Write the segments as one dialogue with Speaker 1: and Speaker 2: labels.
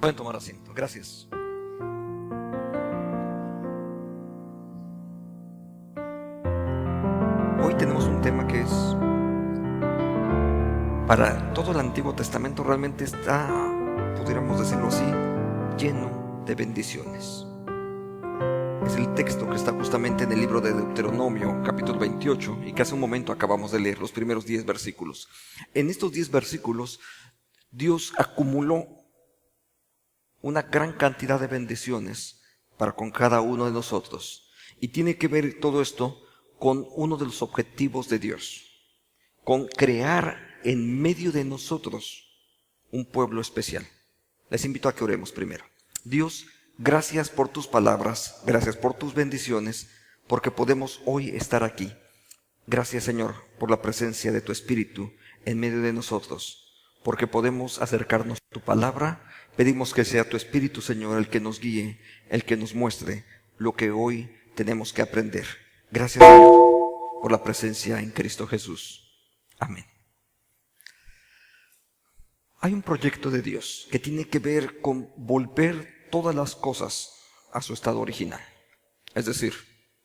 Speaker 1: Pueden tomar asiento. Gracias. Hoy tenemos un tema que es, para todo el Antiguo Testamento realmente está, pudiéramos decirlo así, lleno de bendiciones. Es el texto que está justamente en el libro de Deuteronomio, capítulo 28, y que hace un momento acabamos de leer, los primeros 10 versículos. En estos 10 versículos, Dios acumuló una gran cantidad de bendiciones para con cada uno de nosotros. Y tiene que ver todo esto con uno de los objetivos de Dios, con crear en medio de nosotros un pueblo especial. Les invito a que oremos primero. Dios, gracias por tus palabras, gracias por tus bendiciones, porque podemos hoy estar aquí. Gracias, Señor, por la presencia de tu Espíritu en medio de nosotros, porque podemos acercarnos a tu palabra. Pedimos que sea tu Espíritu, Señor, el que nos guíe, el que nos muestre lo que hoy tenemos que aprender. Gracias, Señor, por la presencia en Cristo Jesús. Amén. Hay un proyecto de Dios que tiene que ver con volver todas las cosas a su estado original. Es decir,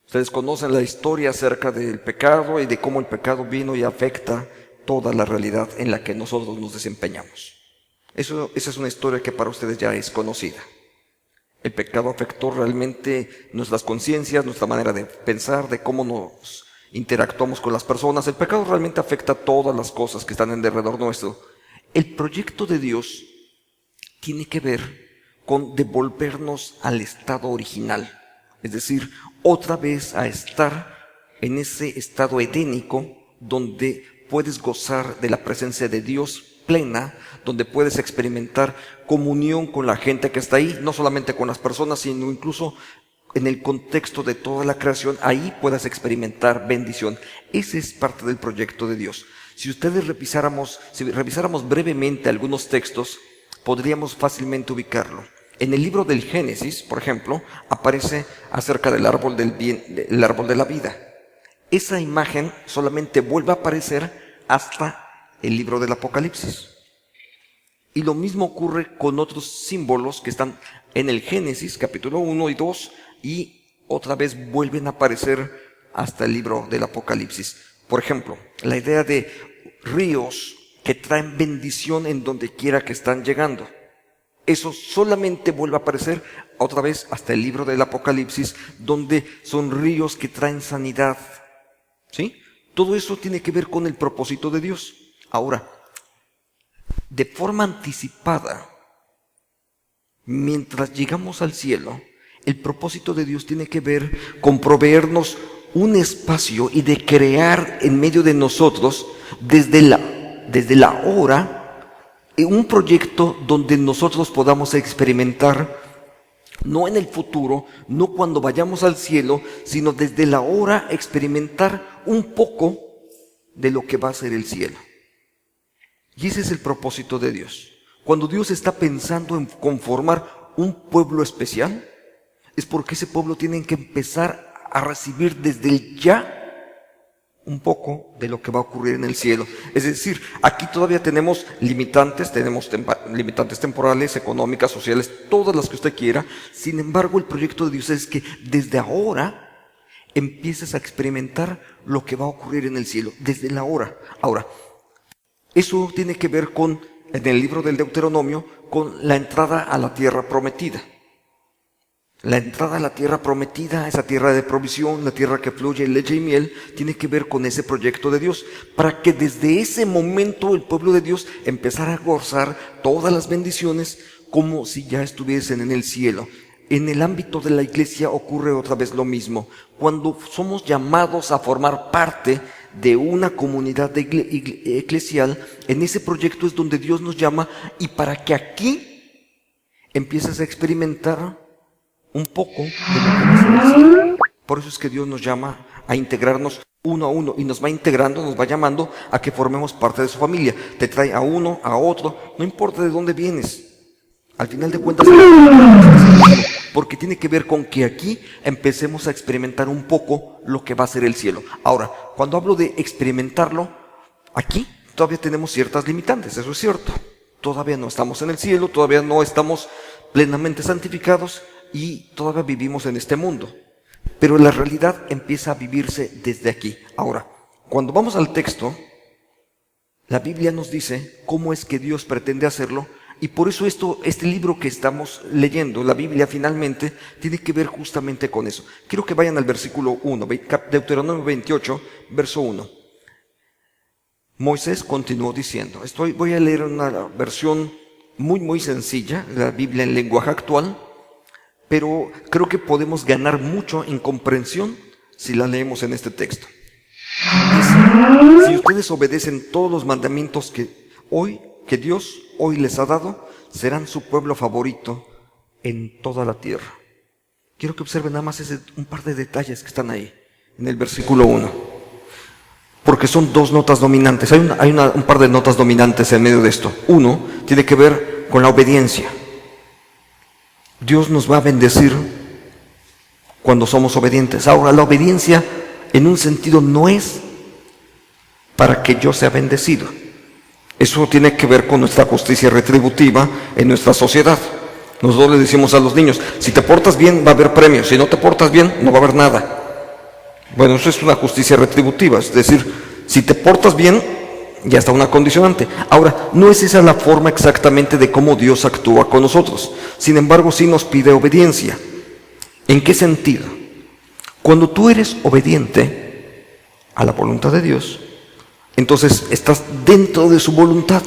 Speaker 1: ustedes conocen la historia acerca del pecado y de cómo el pecado vino y afecta toda la realidad en la que nosotros nos desempeñamos. Esa es una historia que para ustedes ya es conocida. El pecado afectó realmente nuestras conciencias, nuestra manera de pensar, de cómo nos interactuamos con las personas. El pecado realmente afecta todas las cosas que están en derredor nuestro. El proyecto de Dios tiene que ver con devolvernos al estado original, es decir, otra vez a estar en ese estado edénico donde puedes gozar de la presencia de Dios plena, donde puedes experimentar comunión con la gente que está ahí, no solamente con las personas, sino incluso en el contexto de toda la creación. Ahí puedas experimentar bendición. Ese es parte del proyecto de Dios. Si revisáramos brevemente algunos textos, podríamos fácilmente ubicarlo. En el libro del Génesis, por ejemplo, aparece acerca del árbol del bien, el árbol de la vida. Esa imagen solamente vuelve a aparecer hasta el libro del Apocalipsis. Y lo mismo ocurre con otros símbolos que están en el Génesis, capítulo 1 y 2, y otra vez vuelven a aparecer hasta el libro del Apocalipsis. Por ejemplo, la idea de ríos que traen bendición en donde quiera que están llegando. Eso solamente vuelve a aparecer otra vez hasta el libro del Apocalipsis, donde son ríos que traen sanidad. ¿Sí? Todo eso tiene que ver con el propósito de Dios. Ahora, de forma anticipada, mientras llegamos al cielo, el propósito de Dios tiene que ver con proveernos un espacio y de crear en medio de nosotros, desde la hora, un proyecto donde nosotros podamos experimentar, no en el futuro, no cuando vayamos al cielo, sino desde la hora experimentar un poco de lo que va a ser el cielo. Y ese es el propósito de Dios. Cuando Dios está pensando en conformar un pueblo especial, es porque ese pueblo tiene que empezar a recibir desde el ya un poco de lo que va a ocurrir en el cielo. Es decir, aquí todavía tenemos limitantes temporales, económicas, sociales, todas las que usted quiera. Sin embargo, el proyecto de Dios es que desde ahora empieces a experimentar lo que va a ocurrir en el cielo, desde la hora. Ahora, eso tiene que ver con, en el libro del Deuteronomio, con la entrada a la tierra prometida. La entrada a la tierra prometida, esa tierra de provisión, la tierra que fluye leche y miel, tiene que ver con ese proyecto de Dios, para que desde ese momento el pueblo de Dios empezara a gozar todas las bendiciones como si ya estuviesen en el cielo. En el ámbito de la iglesia ocurre otra vez lo mismo. Cuando somos llamados a formar parte de una comunidad eclesial, en ese proyecto es donde Dios nos llama, y para que aquí empieces a experimentar un poco de lo que va a ser el cielo. Por eso es que Dios nos llama a integrarnos uno a uno, y nos va integrando, nos va llamando a que formemos parte de su familia. Te trae a uno, a otro, no importa de dónde vienes. Al final de cuentas, porque tiene que ver con que aquí empecemos a experimentar un poco lo que va a ser el cielo. Ahora, cuando hablo de experimentarlo, aquí todavía tenemos ciertas limitantes, eso es cierto. Todavía no estamos en el cielo, todavía no estamos plenamente santificados y todavía vivimos en este mundo. Pero la realidad empieza a vivirse desde aquí. Ahora, cuando vamos al texto, la Biblia nos dice cómo es que Dios pretende hacerlo, y por eso este libro que estamos leyendo, la Biblia finalmente, tiene que ver justamente con eso. Quiero que vayan al versículo 1, Deuteronomio 28, verso 1. Moisés continuó diciendo, voy a leer una versión muy sencilla, la Biblia en lenguaje actual, pero creo que podemos ganar mucho en comprensión si la leemos en este texto. Dice, si ustedes obedecen todos los mandamientos que Dios hoy les ha dado, serán su pueblo favorito en toda la tierra. Quiero que observen nada más un par de detalles que están ahí, en el versículo 1. Porque son dos notas dominantes. Hay un par de notas dominantes en medio de esto. Uno tiene que ver con la obediencia. Dios nos va a bendecir cuando somos obedientes. Ahora, la obediencia en un sentido no es para que yo sea bendecido. Eso tiene que ver con nuestra justicia retributiva en nuestra sociedad. Nosotros le decimos a los niños, si te portas bien va a haber premios, si no te portas bien no va a haber nada. Bueno, eso es una justicia retributiva, es decir, si te portas bien, ya está una condicionante. Ahora, no es esa la forma exactamente de cómo Dios actúa con nosotros. Sin embargo, sí nos pide obediencia. ¿En qué sentido? Cuando tú eres obediente a la voluntad de Dios, entonces estás dentro de su voluntad.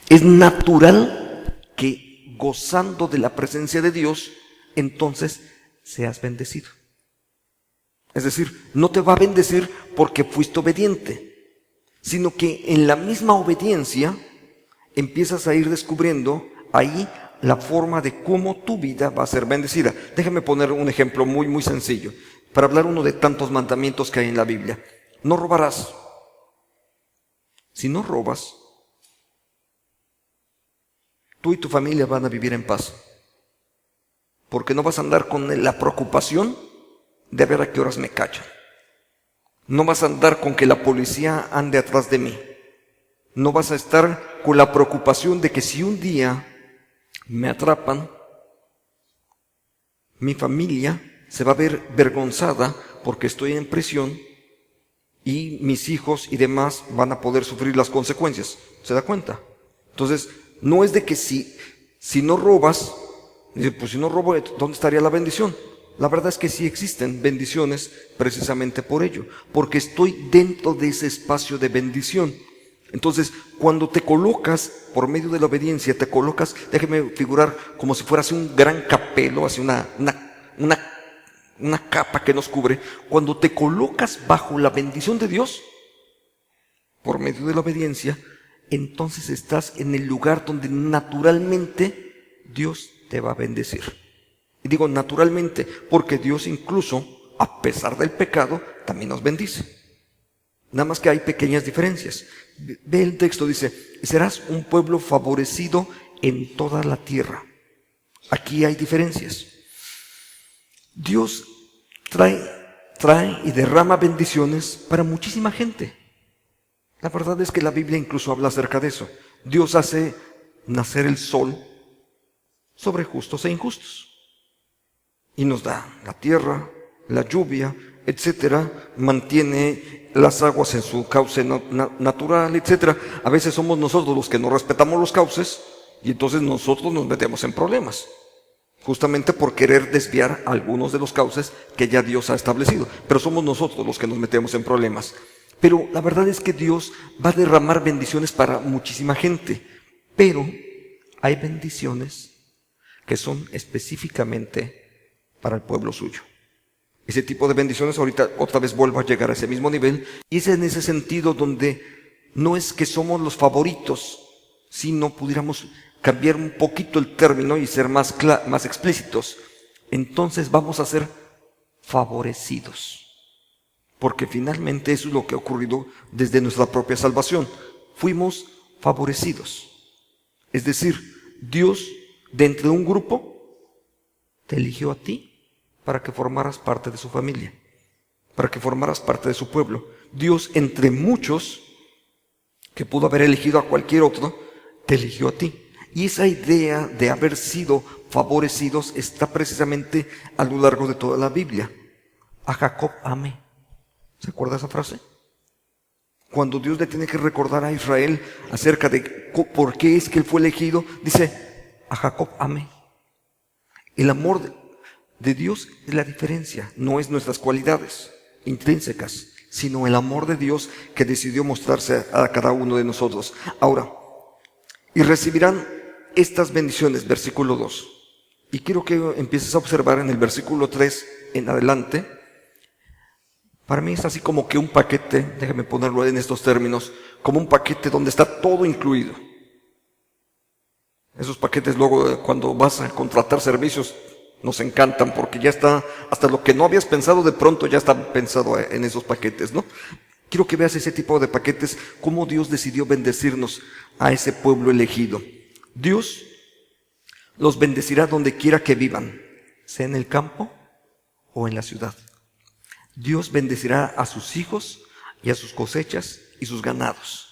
Speaker 1: Es natural que gozando de la presencia de Dios, entonces seas bendecido. Es decir, no te va a bendecir porque fuiste obediente, sino que en la misma obediencia empiezas a ir descubriendo ahí la forma de cómo tu vida va a ser bendecida. Déjame poner un ejemplo muy sencillo, para hablar uno de tantos mandamientos que hay en la Biblia. No robarás. Si no robas, tú y tu familia van a vivir en paz, porque no vas a andar con la preocupación de ver a qué horas me cachan. No vas a andar con que la policía ande atrás de mí. No vas a estar con la preocupación de que si un día me atrapan, mi familia se va a ver vergonzada porque estoy en prisión y mis hijos y demás van a poder sufrir las consecuencias. ¿Se da cuenta? Entonces, no es de que si no robas, pues si no robo, ¿dónde estaría la bendición? La verdad es que sí existen bendiciones precisamente por ello, porque estoy dentro de ese espacio de bendición. Entonces, cuando te colocas, por medio de la obediencia, te colocas, déjeme figurar como si fueras un gran capelo, así una capa que nos cubre. Cuando te colocas bajo la bendición de Dios, por medio de la obediencia, entonces estás en el lugar donde naturalmente Dios te va a bendecir. Y digo naturalmente, porque Dios incluso, a pesar del pecado, también nos bendice. Nada más que hay pequeñas diferencias. Ve el texto, dice, serás un pueblo favorecido en toda la tierra. Aquí hay diferencias. Dios trae y derrama bendiciones para muchísima gente. La verdad es que la Biblia incluso habla acerca de eso. Dios hace nacer el sol sobre justos e injustos. Y nos da la tierra, la lluvia, etcétera, mantiene las aguas en su cauce natural, etcétera. A veces somos nosotros los que no respetamos los cauces y entonces nosotros nos metemos en problemas, justamente por querer desviar algunos de los cauces que ya Dios ha establecido. Pero somos nosotros los que nos metemos en problemas. Pero la verdad es que Dios va a derramar bendiciones para muchísima gente, pero hay bendiciones que son específicamente para el pueblo suyo. Ese tipo de bendiciones, ahorita otra vez vuelvo a llegar a ese mismo nivel, y es en ese sentido donde no es que somos los favoritos, sino pudiéramos cambiar un poquito el término y ser más explícitos. Entonces vamos a ser favorecidos, porque finalmente eso es lo que ha ocurrido desde nuestra propia salvación. Fuimos favorecidos. Es decir, Dios, dentro de un grupo, te eligió a ti para que formaras parte de su familia, para que formaras parte de su pueblo. Dios, entre muchos, que pudo haber elegido a cualquier otro, te eligió a ti. Y esa idea de haber sido favorecidos está precisamente a lo largo de toda la Biblia. A Jacob amé. ¿Se acuerda esa frase? Cuando Dios le tiene que recordar a Israel acerca de por qué es que él fue elegido, dice, a Jacob amé. El amor de Dios es la diferencia, no es nuestras cualidades intrínsecas, sino el amor de Dios que decidió mostrarse a cada uno de nosotros. Ahora, y recibirán estas bendiciones, versículo 2. Y quiero que empieces a observar en el versículo 3 en adelante. Para mí es así como que un paquete, déjame ponerlo en estos términos, como un paquete donde está todo incluido. Esos paquetes luego cuando vas a contratar servicios nos encantan porque ya está, hasta lo que no habías pensado de pronto ya está pensado en esos paquetes, ¿no? Quiero que veas ese tipo de paquetes, cómo Dios decidió bendecirnos a ese pueblo elegido. Dios los bendecirá donde quiera que vivan, sea en el campo o en la ciudad. Dios bendecirá a sus hijos y a sus cosechas y sus ganados.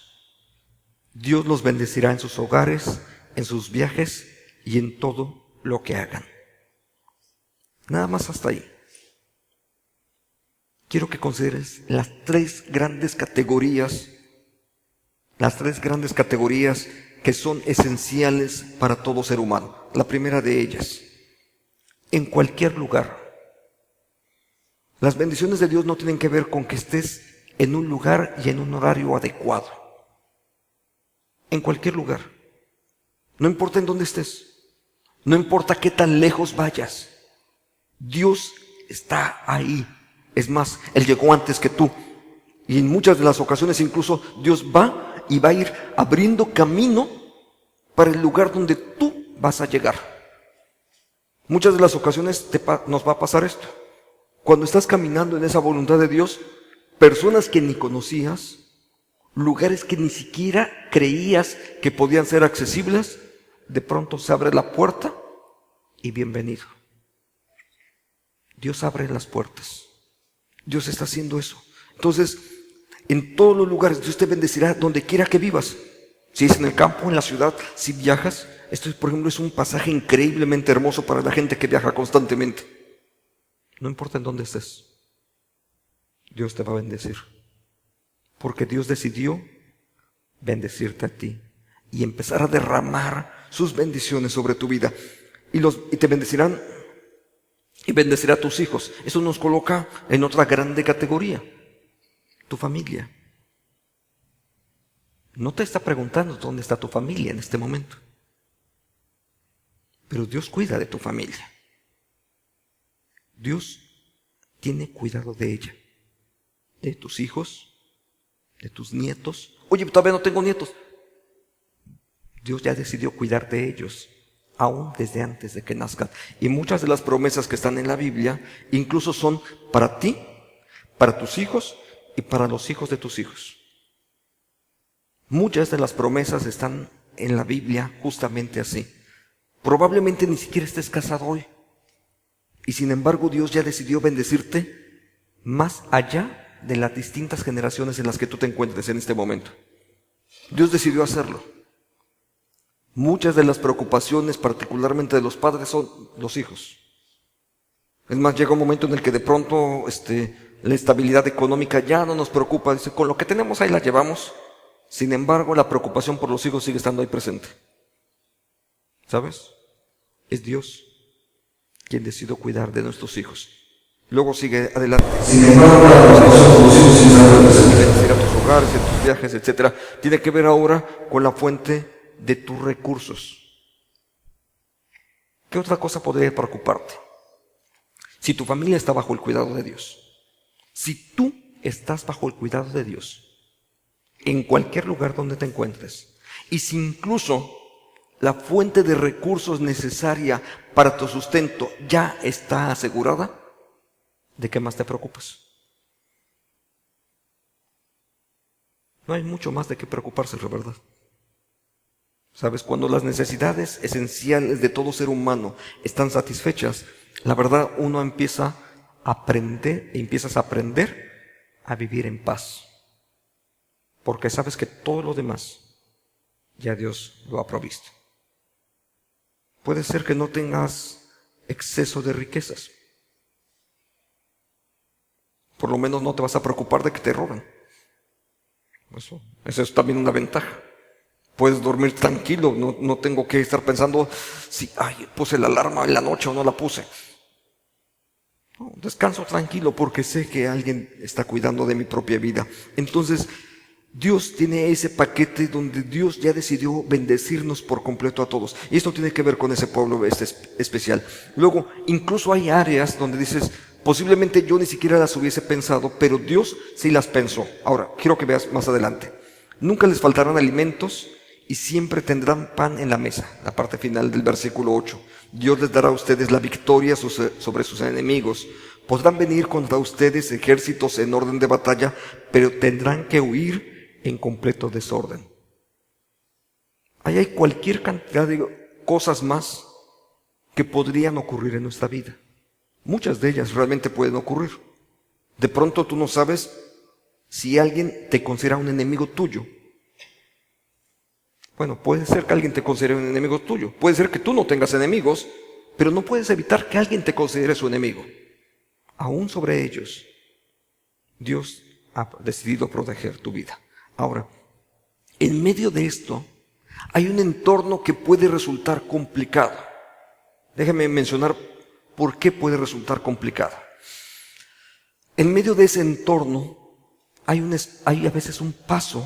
Speaker 1: Dios los bendecirá en sus hogares, en sus viajes y en todo lo que hagan. Nada más hasta ahí. Quiero que consideres las tres grandes categorías que son esenciales para todo ser humano. La primera de ellas, en cualquier lugar. Las bendiciones de Dios no tienen que ver con que estés en un lugar y en un horario adecuado. En cualquier lugar. No importa en dónde estés. No importa qué tan lejos vayas. Dios está ahí. Es más, Él llegó antes que tú. Y en muchas de las ocasiones incluso Dios va y va a ir abriendo camino para el lugar donde tú vas a llegar. Muchas de las ocasiones nos va a pasar esto. Cuando estás caminando en esa voluntad de Dios, personas que ni conocías, lugares que ni siquiera creías que podían ser accesibles, de pronto se abre la puerta y bienvenido. Dios abre las puertas. Dios está haciendo eso. Entonces, en todos los lugares, Dios te bendecirá donde quiera que vivas. Si es en el campo, en la ciudad, si viajas. Esto, por ejemplo, es un pasaje increíblemente hermoso para la gente que viaja constantemente. No importa en dónde estés, Dios te va a bendecir. Porque Dios decidió bendecirte a ti y empezar a derramar sus bendiciones sobre tu vida. Y te bendecirán y bendecirá a tus hijos. Eso nos coloca en otra grande categoría. Tu familia. No te está preguntando dónde está tu familia en este momento. Pero Dios cuida de tu familia. Dios tiene cuidado de ella. De tus hijos, de tus nietos. Oye, todavía no tengo nietos. Dios ya decidió cuidar de ellos, aún desde antes de que nazcan. Y muchas de las promesas que están en la Biblia, incluso son para ti, para tus hijos y para los hijos de tus hijos. Muchas de las promesas están en la Biblia justamente así. Probablemente ni siquiera estés casado hoy. Y sin embargo Dios ya decidió bendecirte más allá de las distintas generaciones en las que tú te encuentres en este momento. Dios decidió hacerlo. Muchas de las preocupaciones, particularmente de los padres, son los hijos. Es más, llega un momento en el que de pronto la estabilidad económica ya no nos preocupa. Dice, con lo que tenemos ahí la llevamos. Sin embargo, la preocupación por los hijos sigue estando ahí presente. ¿Sabes? Es Dios quien decidió cuidar de nuestros hijos. Luego sigue adelante. Sin embargo, la preocupación por los hijos sigue estando presente. Ir a tus hogares, en tus viajes, etc. Tiene que ver ahora con la fuente de tus recursos. ¿Qué otra cosa podría preocuparte? Si tu familia está bajo el cuidado de Dios, si tú estás bajo el cuidado de Dios, en cualquier lugar donde te encuentres, y si incluso la fuente de recursos necesaria para tu sustento ya está asegurada, ¿de qué más te preocupas? No hay mucho más de qué preocuparse, la verdad. ¿Sabes? Cuando las necesidades esenciales de todo ser humano están satisfechas, la verdad uno empiezas a aprender a vivir en paz. Porque sabes que todo lo demás ya Dios lo ha provisto. Puede ser que no tengas exceso de riquezas. Por lo menos no te vas a preocupar de que te roben. Eso es también una ventaja. Puedes dormir tranquilo, no tengo que estar pensando si puse la alarma en la noche o no la puse. No, descanso tranquilo porque sé que alguien está cuidando de mi propia vida. Entonces, Dios tiene ese paquete donde Dios ya decidió bendecirnos por completo a todos. Y esto tiene que ver con ese pueblo especial. Luego, incluso hay áreas donde dices, posiblemente yo ni siquiera las hubiese pensado, pero Dios sí las pensó. Ahora, quiero que veas más adelante. Nunca les faltarán alimentos y siempre tendrán pan en la mesa. La parte final del versículo 8. Dios les dará a ustedes la victoria sobre sus enemigos. Podrán venir contra ustedes ejércitos en orden de batalla, pero tendrán que huir en completo desorden. Ahí hay cualquier cantidad de cosas más que podrían ocurrir en nuestra vida. Muchas de ellas realmente pueden ocurrir. De pronto tú no sabes si alguien te considera un enemigo tuyo. Bueno, puede ser que alguien te considere un enemigo tuyo. Puede ser que tú no tengas enemigos, pero no puedes evitar que alguien te considere su enemigo. Aún sobre ellos, Dios ha decidido proteger tu vida. Ahora, en medio de esto, hay un entorno que puede resultar complicado. Déjame mencionar por qué puede resultar complicado. En medio de ese entorno, hay a veces un paso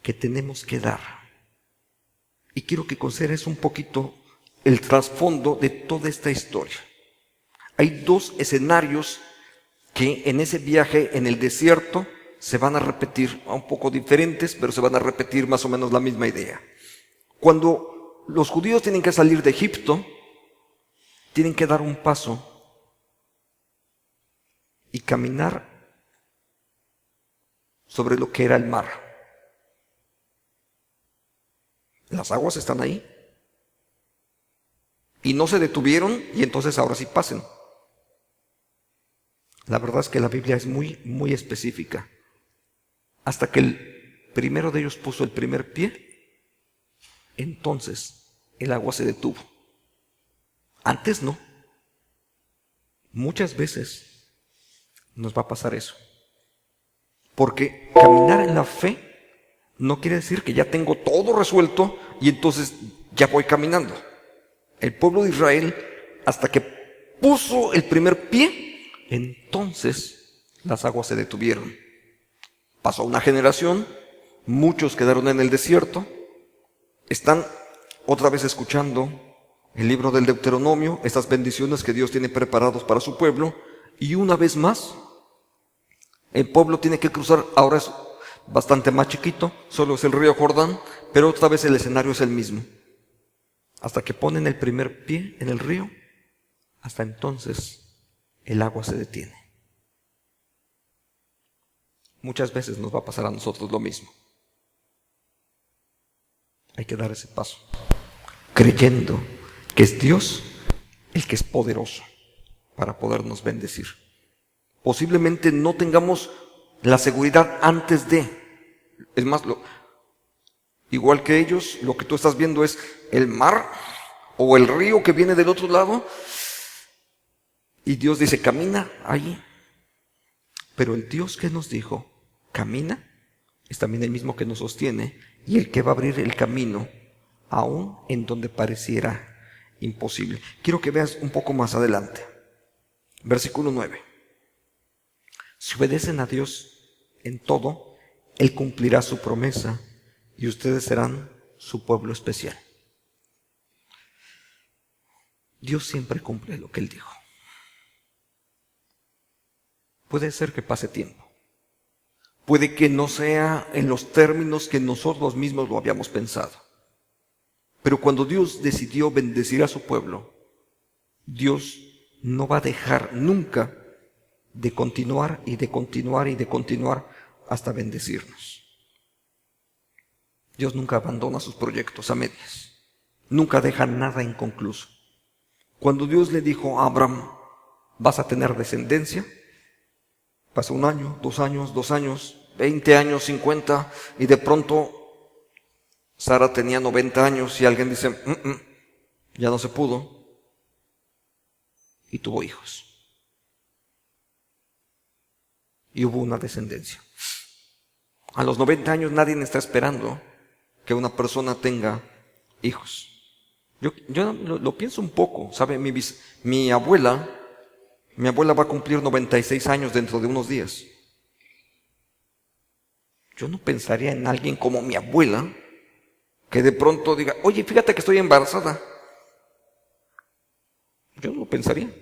Speaker 1: que tenemos que dar. Y quiero que consideres un poquito el trasfondo de toda esta historia. Hay dos escenarios que en ese viaje en el desierto se van a repetir, un poco diferentes, pero se van a repetir más o menos la misma idea. Cuando los judíos tienen que salir de Egipto, tienen que dar un paso y caminar sobre lo que era el mar. Las aguas están ahí. Y no se detuvieron y entonces ahora sí pasen. La verdad es que la Biblia es muy, muy específica. Hasta que el primero de ellos puso el primer pie, entonces el agua se detuvo. Antes no. Muchas veces nos va a pasar eso. Porque caminar en la fe no quiere decir que ya tengo todo resuelto y entonces ya voy caminando. El pueblo de Israel, hasta que puso el primer pie, entonces las aguas se detuvieron. Pasó una generación, muchos quedaron en el desierto, están otra vez escuchando el libro del Deuteronomio, estas bendiciones que Dios tiene preparados para su pueblo, y una vez más, el pueblo tiene que cruzar, ahora es bastante más chiquito, solo es el río Jordán, pero otra vez el escenario es el mismo. Hasta que ponen el primer pie en el río, hasta entonces el agua se detiene. Muchas veces nos va a pasar a nosotros lo mismo. Hay que dar ese paso, creyendo que es Dios el que es poderoso para podernos bendecir. Posiblemente no tengamos la seguridad antes de. Es más, igual que ellos, lo que tú estás viendo es el mar o el río que viene del otro lado. Y Dios dice, camina allí. Pero el Dios que nos dijo, camina, es también el mismo que nos sostiene y el que va a abrir el camino, aún en donde pareciera imposible. Quiero que veas un poco más adelante. Versículo 9. Si obedecen a Dios en todo, Él cumplirá su promesa y ustedes serán su pueblo especial. Dios siempre cumple lo que Él dijo. Puede ser que pase tiempo. Puede que no sea en los términos que nosotros mismos lo habíamos pensado. Pero cuando Dios decidió bendecir a su pueblo, Dios no va a dejar nunca de continuar y de continuar y de continuar hasta bendecirnos. Dios nunca abandona sus proyectos a medias. Nunca deja nada inconcluso. Cuando Dios le dijo a Abraham, vas a tener descendencia, pasó 1 año, 2 años, 2 años, 20 años, 50, y de pronto Sara tenía 90 años y alguien dice, Ya no se pudo y tuvo hijos. Y hubo una descendencia. A los 90 años nadie está esperando que una persona tenga hijos. Yo lo pienso un poco, ¿sabe? Mi abuela va a cumplir 96 años dentro de unos días. Yo no pensaría en alguien como mi abuela que de pronto diga, oye, fíjate que estoy embarazada. Yo no lo pensaría.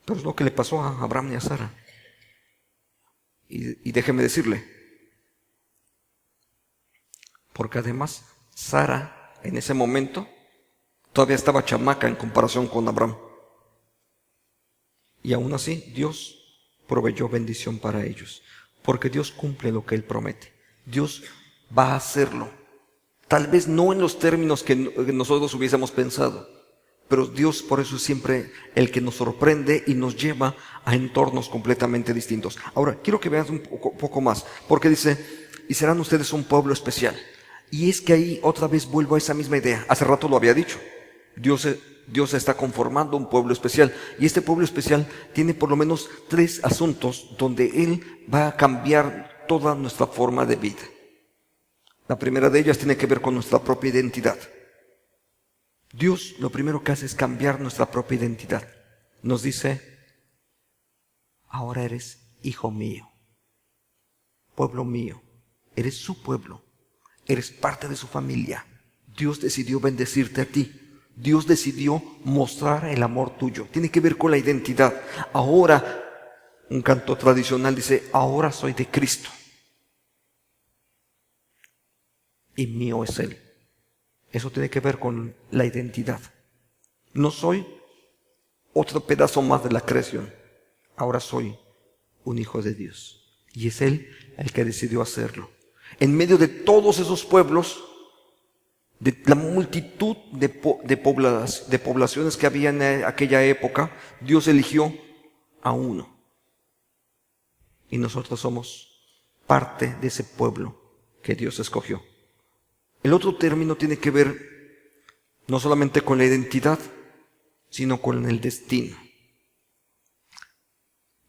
Speaker 1: Pero es lo que le pasó a Abraham y a Sara. Y déjeme decirle, porque además Sara en ese momento todavía estaba chamaca en comparación con Abraham. Y aún así Dios proveyó bendición para ellos, porque Dios cumple lo que Él promete. Dios va a hacerlo. Tal vez no en los términos que nosotros hubiésemos pensado, pero Dios por eso es siempre el que nos sorprende y nos lleva a entornos completamente distintos. Ahora, quiero que vean un poco más, porque dice, y serán ustedes un pueblo especial. Y es que ahí otra vez vuelvo a esa misma idea. Hace rato lo había dicho. Dios está conformando un pueblo especial. Y este pueblo especial tiene por lo menos 3 asuntos donde Él va a cambiar toda nuestra forma de vida. La primera de ellas tiene que ver con nuestra propia identidad. Dios lo primero que hace es cambiar nuestra propia identidad. Nos dice, ahora eres hijo mío, pueblo mío, eres su pueblo, eres parte de su familia. Dios decidió bendecirte a ti. Dios decidió mostrar el amor tuyo. Tiene que ver con la identidad. Ahora, un canto tradicional dice, ahora soy de Cristo y mío es Él. Eso tiene que ver con la identidad. No soy otro pedazo más de la creación. Ahora soy un hijo de Dios. Y es Él el que decidió hacerlo. En medio de todos esos pueblos, de la multitud de poblaciones que había en aquella época, Dios eligió a uno. Y nosotros somos parte de ese pueblo que Dios escogió. El otro término tiene que ver no solamente con la identidad, sino con el destino.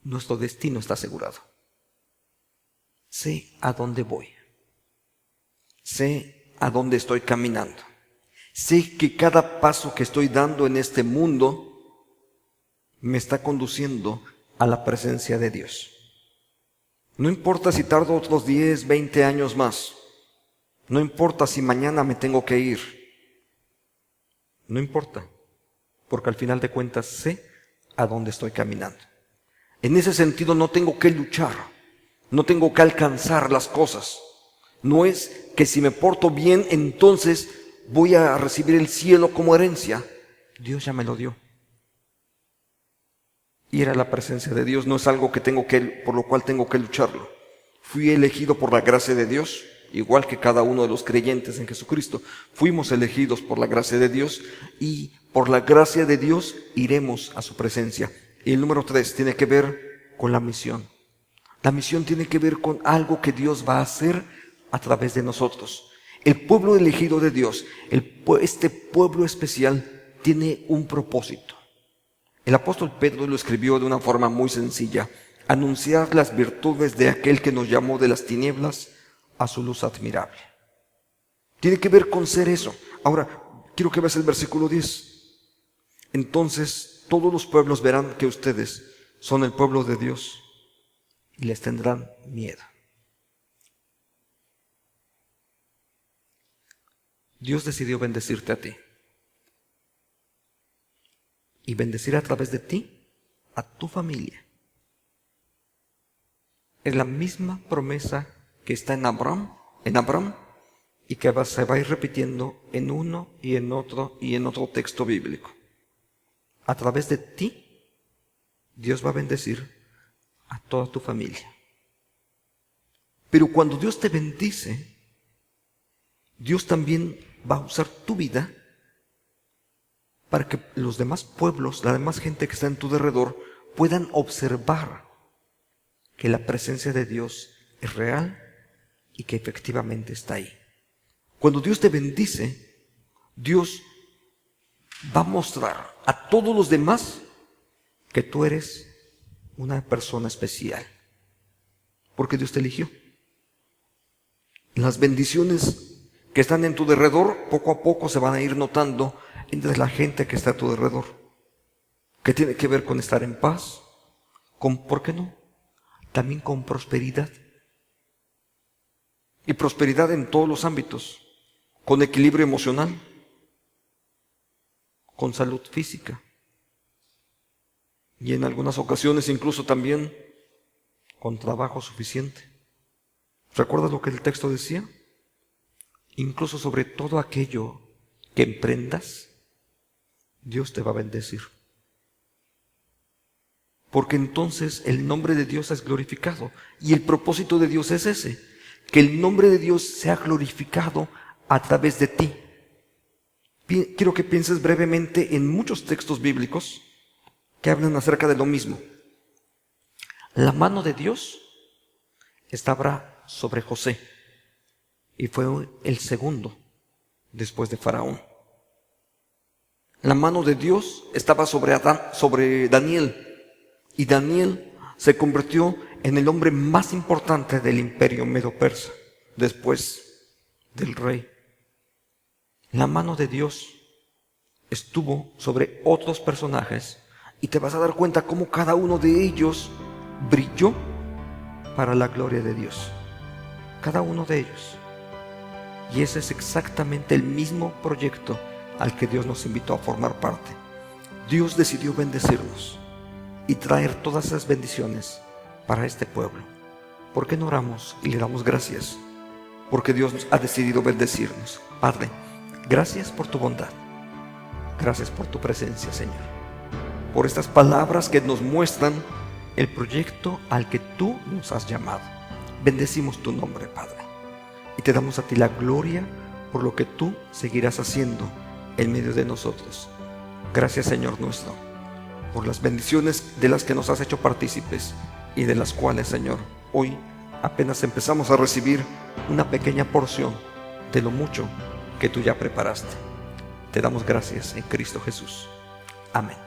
Speaker 1: Nuestro destino está asegurado. Sé a dónde voy. Sé a dónde estoy caminando. Sé que cada paso que estoy dando en este mundo me está conduciendo a la presencia de Dios. No importa si tardo otros 10, 20 años más. No importa si mañana me tengo que ir. No importa, porque al final de cuentas sé a dónde estoy caminando. En ese sentido no tengo que luchar, no tengo que alcanzar las cosas. No es que si me porto bien, entonces voy a recibir el cielo como herencia. Dios ya me lo dio. Ir a la presencia de Dios no es algo por lo cual tengo que lucharlo. Fui elegido por la gracia de Dios. Igual que cada uno de los creyentes en Jesucristo, fuimos elegidos por la gracia de Dios y por la gracia de Dios iremos a su presencia. Y el número 3 tiene que ver con la misión. La misión tiene que ver con algo que Dios va a hacer a través de nosotros. El pueblo elegido de Dios, este pueblo especial, tiene un propósito. El apóstol Pedro lo escribió de una forma muy sencilla: anunciar las virtudes de aquel que nos llamó de las tinieblas a su luz admirable. Tiene que ver con ser eso. Ahora, quiero que veas el versículo 10. Entonces, todos los pueblos verán que ustedes son el pueblo de Dios y les tendrán miedo. Dios decidió bendecirte a ti y bendecir a través de ti a tu familia. Es la misma promesa que está en Abraham, y que se va a ir repitiendo en uno y en otro texto bíblico. A través de ti, Dios va a bendecir a toda tu familia. Pero cuando Dios te bendice, Dios también va a usar tu vida para que los demás pueblos, la demás gente que está en tu alrededor, puedan observar que la presencia de Dios es real y que efectivamente está ahí. Cuando Dios te bendice, Dios va a mostrar a todos los demás que tú eres una persona especial, porque Dios te eligió. Las bendiciones que están en tu derredor, poco a poco se van a ir notando entre la gente que está a tu derredor, que tiene que ver con estar en paz, ¿por qué no? También con prosperidad. Y prosperidad en todos los ámbitos, con equilibrio emocional, con salud física, y en algunas ocasiones incluso también con trabajo suficiente. ¿Recuerdas lo que el texto decía? Incluso sobre todo aquello que emprendas, Dios te va a bendecir. Porque entonces el nombre de Dios es glorificado. Y el propósito de Dios es ese, que el nombre de Dios sea glorificado a través de ti. Quiero que pienses brevemente en muchos textos bíblicos que hablan acerca de lo mismo. La mano de Dios estaba sobre José y fue el segundo después de Faraón. La mano de Dios estaba sobre Daniel, y Daniel se convirtió en el hombre más importante del imperio medo-persa después del rey. La mano de Dios estuvo sobre otros personajes y te vas a dar cuenta cómo cada uno de ellos brilló para la gloria de Dios. Cada uno de ellos. Y ese es exactamente el mismo proyecto al que Dios nos invitó a formar parte. Dios decidió bendecirnos y traer todas esas bendiciones para este pueblo. ¿Por qué no oramos y le damos gracias? Porque Dios ha decidido bendecirnos. Padre, gracias por tu bondad. Gracias por tu presencia, Señor. Por estas palabras que nos muestran el proyecto al que tú nos has llamado. Bendecimos tu nombre, Padre. Y te damos a ti la gloria por lo que tú seguirás haciendo en medio de nosotros. Gracias, Señor nuestro, por las bendiciones de las que nos has hecho partícipes y de las cuales, Señor, hoy apenas empezamos a recibir una pequeña porción de lo mucho que tú ya preparaste. Te damos gracias en Cristo Jesús. Amén.